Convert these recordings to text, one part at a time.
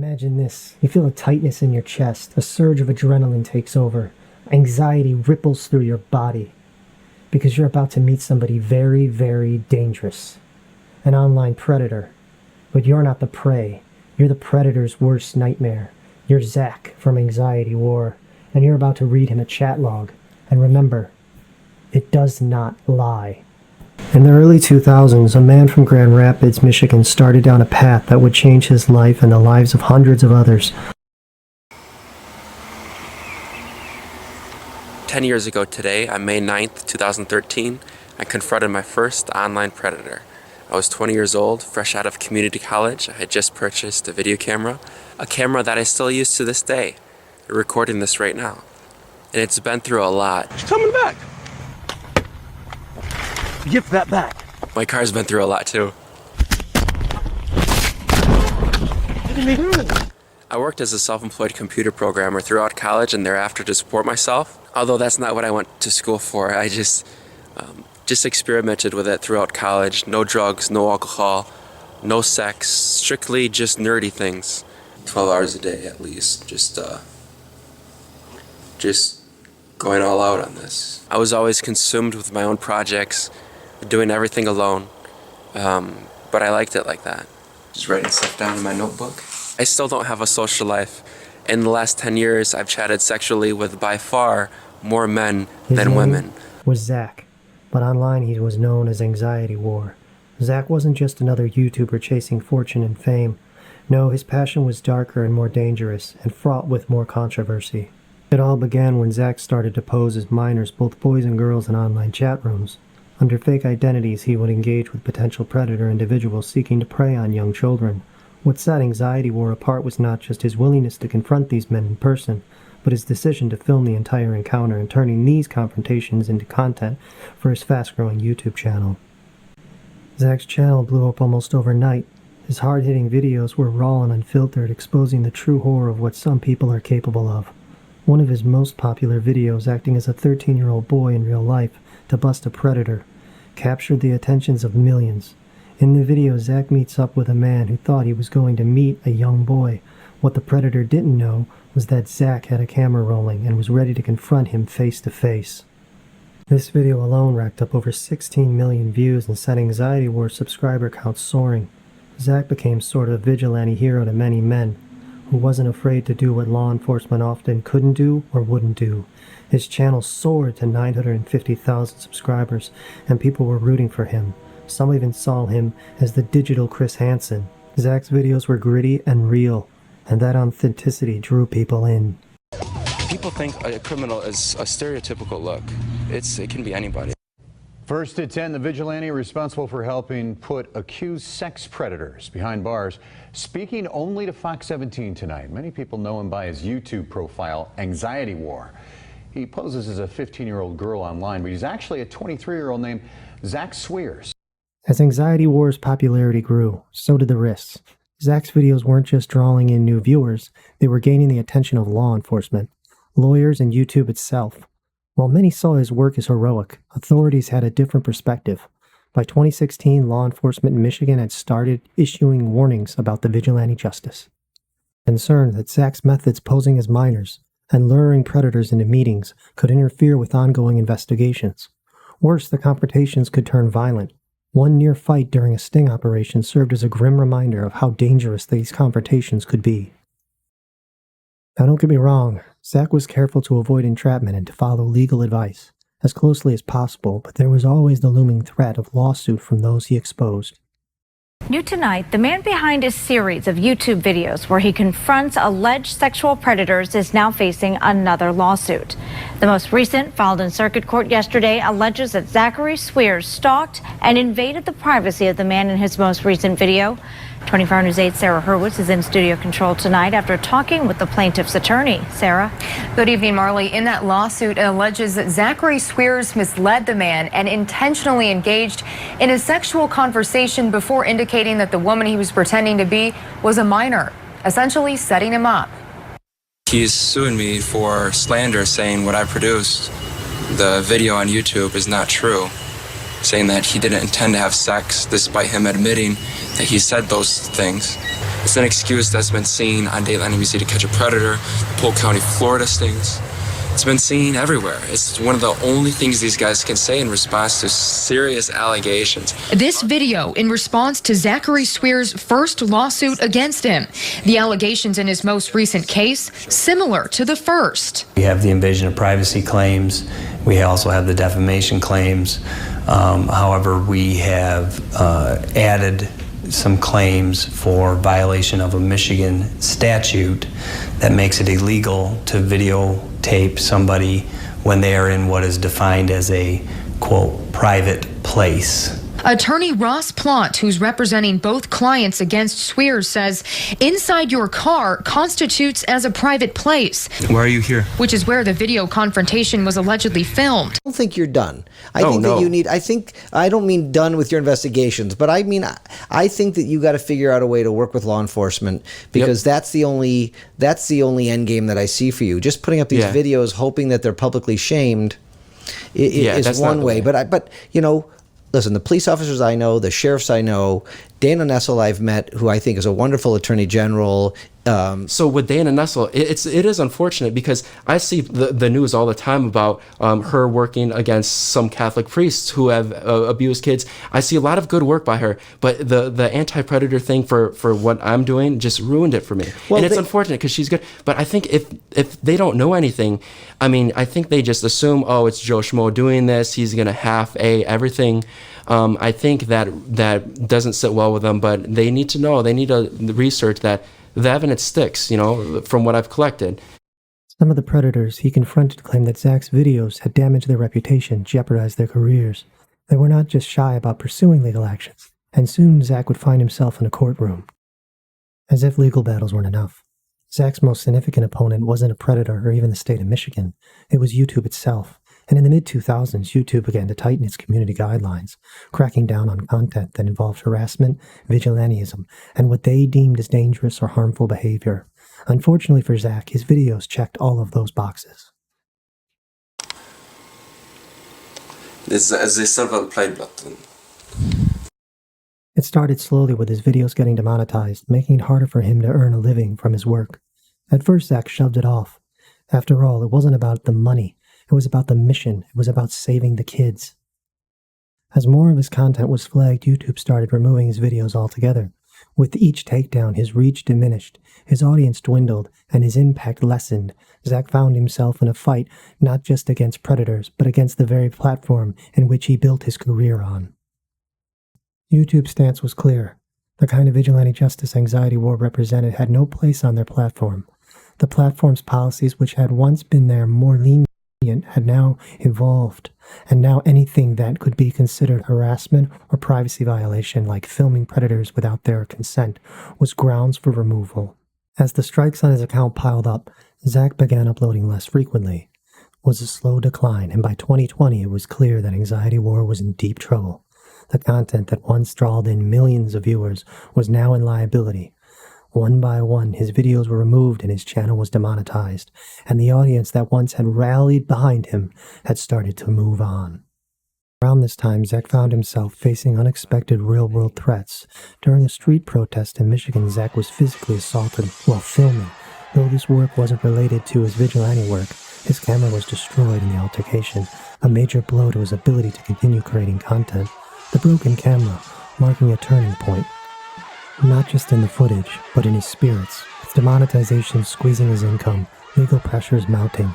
Imagine this. You feel a tightness in your chest. A surge of adrenaline takes over. Anxiety ripples through your body because you're about to meet somebody very, very dangerous. An online predator. But you're not the prey. You're the predator's worst nightmare. You're Zack from Anxiety War, and you're about to read him a chat log. And remember, it does not lie. In the early 2000s, a man from Grand Rapids, Michigan started down a path that would change his life and the lives of hundreds of others. 10 years ago today, on May 9th, 2013, I confronted my first online predator. I was 20 years old, fresh out of community college. I had just purchased a video camera, a camera that I still use to this day. I'm recording this right now. And it's been through a lot. She's coming back. Give that back. My car's been through a lot too. I worked as a self-employed computer programmer throughout college and thereafter to support myself. Although that's not what I went to school for. I just experimented with it throughout college. No drugs, no alcohol, no sex, strictly just nerdy things. 12 hours a day at least, just going all out on this. I was always consumed with my own projects, doing everything alone, but I liked it like that. Just writing stuff down in my notebook. I still don't have a social life. In the last 10 years, I've chatted sexually with by far more men than women. Was Zack, but online he was known as Anxiety War. Zack wasn't just another YouTuber chasing fortune and fame. No, his passion was darker and more dangerous, and fraught with more controversy. It all began when Zack started to pose as minors, both boys and girls, in online chat rooms. Under fake identities, he would engage with potential predator individuals seeking to prey on young children. What set Anxiety War apart was not just his willingness to confront these men in person, but his decision to film the entire encounter and turning these confrontations into content for his fast-growing YouTube channel. Zack's channel blew up almost overnight. His hard-hitting videos were raw and unfiltered, exposing the true horror of what some people are capable of. One of his most popular videos, acting as a 13-year-old boy in real life to bust a predator, captured the attentions of millions. In the video, Zack meets up with a man who thought he was going to meet a young boy. What the predator didn't know was that Zack had a camera rolling and was ready to confront him face to face. This video alone racked up over 16 million views and set Anxiety War's subscriber count soaring. Zack became sort of a vigilante hero to many men, who wasn't afraid to do what law enforcement often couldn't do or wouldn't do. His channel soared to 950,000 subscribers, and people were rooting for him. Some even saw him as the digital Chris Hansen. Zack's videos were gritty and real, and that authenticity drew people in. People think a criminal is a stereotypical look. It can be anybody. First at 10, the vigilante responsible for helping put accused sex predators behind bars, speaking only to Fox 17 tonight. Many people know him by his YouTube profile, Anxiety War. He poses as a 15-year-old girl online, but he's actually a 23-year-old named Zack Sweers. As Anxiety War's popularity grew, so did the risks. Zack's videos weren't just drawing in new viewers, they were gaining the attention of law enforcement, lawyers, and YouTube itself. While many saw his work as heroic, authorities had a different perspective. By 2016, law enforcement in Michigan had started issuing warnings about the vigilante justice. Concerned that Zack's methods posing as minors and luring predators into meetings could interfere with ongoing investigations. Worse, the confrontations could turn violent. One near fight during a sting operation served as a grim reminder of how dangerous these confrontations could be. Now don't get me wrong, Zack was careful to avoid entrapment and to follow legal advice as closely as possible, but there was always the looming threat of lawsuit from those he exposed. New tonight, the man behind a series of YouTube videos where he confronts alleged sexual predators is now facing another lawsuit. The most recent, filed in circuit court yesterday, alleges that Zack Sweers stalked and invaded the privacy of the man in his most recent video. 24 News 8's Sarah Hurwitz is in studio control tonight after talking with the plaintiff's attorney. Sarah? Good evening, Marley. In that lawsuit, it alleges that Zack Sweers misled the man and intentionally engaged in a sexual conversation before indicating that the woman he was pretending to be was a minor, essentially setting him up. He's suing me for slander, saying what I produced, the video on YouTube, is not true, saying that he didn't intend to have sex, despite him admitting that he said those things. It's an excuse that's been seen on Dateline NBC to catch a predator, Polk County, Florida stings. It's been seen everywhere. It's one of the only things these guys can say in response to serious allegations. This video in response to Zack Sweers' first lawsuit against him. The allegations in his most recent case, similar to the first. We have the invasion of privacy claims. We also have the defamation claims. However, we have added some claims for violation of a Michigan statute that makes it illegal to videotape somebody when they are in what is defined as a, quote, private place. Attorney Ross Plante, who's representing both clients against Sweers, says inside your car constitutes as a private place. Why are you here? Which is where the video confrontation was allegedly filmed. I don't think you're done. I think that you need, I don't mean done with your investigations, but I mean, I think that you got to figure out a way to work with law enforcement, because that's the only end game that I see for you. Just putting up these videos, hoping that they're publicly shamed is one way. But you know, listen, the police officers I know, the sheriffs I know, Dana Nessel I've met, who I think is a wonderful attorney general. So with Dana Nessel, it is unfortunate because I see the news all the time about her working against some Catholic priests who have abused kids. I see a lot of good work by her, but the anti-predator thing for what I'm doing just ruined it for me. Well, and it's unfortunate because she's good. But I think if they don't know anything, I mean, I think they just assume, oh, it's Joe Schmo doing this. He's going to half-A everything. I think that doesn't sit well with them, but they need to know. They need to research that the evidence sticks, you know, from what I've collected. Some of the predators he confronted claimed that Zack's videos had damaged their reputation, jeopardized their careers. They were not just shy about pursuing legal actions, and soon Zack would find himself in a courtroom. As if legal battles weren't enough, Zack's most significant opponent wasn't a predator or even the state of Michigan. It was YouTube itself. And in the mid-2000s, YouTube began to tighten its community guidelines, cracking down on content that involved harassment, vigilantism, and what they deemed as dangerous or harmful behavior. Unfortunately for Zack, his videos checked all of those boxes. As they several play button. It started slowly with his videos getting demonetized, making it harder for him to earn a living from his work. At first, Zack shoved it off. After all, it wasn't about the money. It was about the mission. It was about saving the kids. As more of his content was flagged, YouTube started removing his videos altogether. With each takedown, his reach diminished, his audience dwindled, and his impact lessened. Zack found himself in a fight not just against predators, but against the very platform in which he built his career on. YouTube's stance was clear. The kind of vigilante justice Anxiety War represented had no place on their platform. The platform's policies, which had once been there more lenient, had now evolved, and now anything that could be considered harassment or privacy violation, like filming predators without their consent, was grounds for removal. As the strikes on his account piled up, Zack began uploading less frequently. It was a slow decline, and by 2020 it was clear that Anxiety War was in deep trouble. The content that once drawled in millions of viewers was now in liability. One by one, his videos were removed and his channel was demonetized, and the audience that once had rallied behind him had started to move on. Around this time, Zack found himself facing unexpected real-world threats. During a street protest in Michigan, Zack was physically assaulted while filming. Though this work wasn't related to his vigilante work, his camera was destroyed in the altercation, a major blow to his ability to continue creating content. The broken camera, marking a turning point. Not just in the footage, but in his spirits. With demonetization squeezing his income, legal pressures mounting.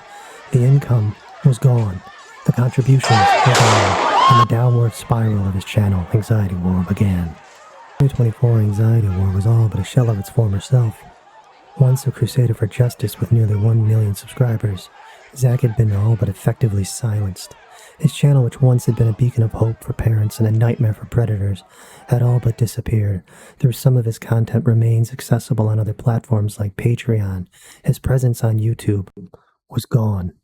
The income was gone. The contributions were gone. And the downward spiral of his channel, Anxiety War, began. 2024 Anxiety War was all but a shell of its former self. Once a crusader for justice with nearly 1 million subscribers, Zack had been all but effectively silenced. His channel, which once had been a beacon of hope for parents and a nightmare for predators, had all but disappeared. Though some of his content remains accessible on other platforms like Patreon, his presence on YouTube was gone.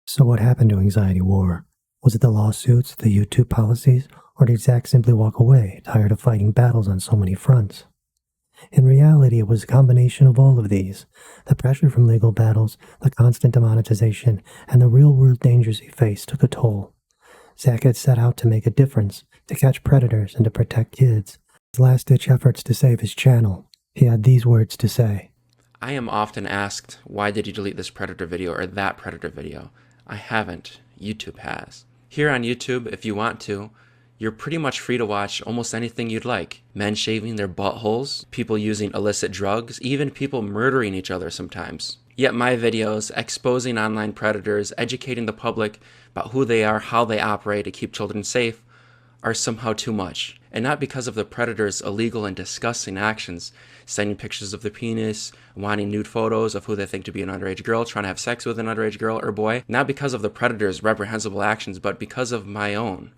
So what happened to Anxiety War? Was it the lawsuits, the YouTube policies, or did Zack simply walk away, tired of fighting battles on so many fronts? In reality, it was a combination of all of these. The pressure from legal battles, the constant demonetization, and the real-world dangers he faced took a toll. Zack had set out to make a difference, to catch predators and to protect kids. His last-ditch efforts to save his channel He had these words to say. I am often asked, why did you delete this Predator video or that Predator video? I haven't. YouTube has. Here on YouTube, if you want to, you're pretty much free to watch almost anything you'd like. Men shaving their buttholes, people using illicit drugs, even people murdering each other sometimes. Yet my videos, exposing online predators, educating the public about who they are, how they operate to keep children safe, are somehow too much. And not because of the predator's illegal and disgusting actions, sending pictures of the penis, wanting nude photos of who they think to be an underage girl, trying to have sex with an underage girl or boy. Not because of the predator's reprehensible actions, but because of my own.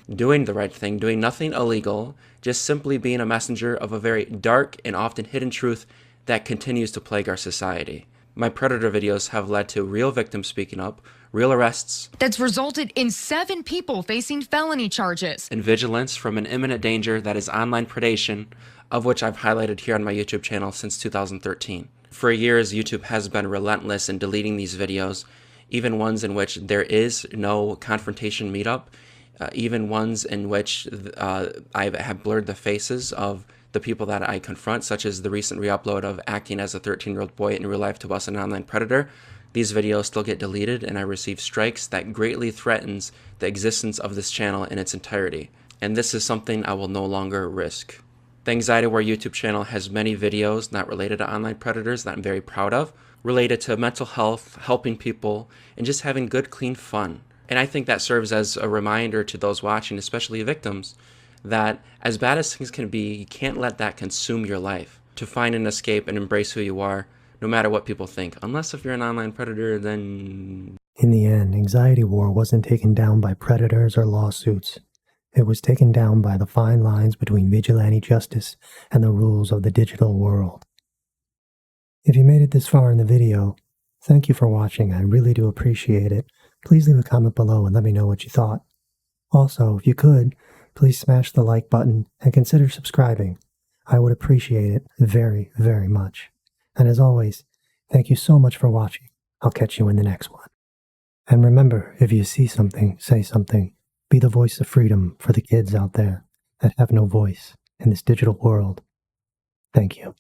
Doing the right thing, doing nothing illegal, just simply being a messenger of a very dark and often hidden truth that continues to plague our society. My predator videos have led to real victims speaking up, real arrests. That's resulted in 7 people facing felony charges. And vigilance from an imminent danger that is online predation, of which I've highlighted here on my YouTube channel since 2013. For years, YouTube has been relentless in deleting these videos, even ones in which there is no confrontation meetup, even ones in which I have blurred the faces of the people that I confront, such as the recent re-upload of acting as a 13-year-old boy in real life to bust an online predator. These videos still get deleted, and I receive strikes that greatly threatens the existence of this channel in its entirety. And this is something I will no longer risk. The Anxiety War YouTube channel has many videos not related to online predators that I'm very proud of, related to mental health, helping people, and just having good, clean fun. And I think that serves as a reminder to those watching, especially victims, that as bad as things can be, you can't let that consume your life. To find an escape and embrace who you are, no matter what people think. Unless if you're an online predator, then... In the end, Anxiety War wasn't taken down by predators or lawsuits. It was taken down by the fine lines between vigilante justice and the rules of the digital world. If you made it this far in the video, thank you for watching. I really do appreciate it. Please leave a comment below and let me know what you thought. Also, if you could, please smash the like button and consider subscribing. I would appreciate it very, very much. And as always, thank you so much for watching. I'll catch you in the next one. And remember, if you see something, say something. Be the voice of freedom for the kids out there that have no voice in this digital world. Thank you.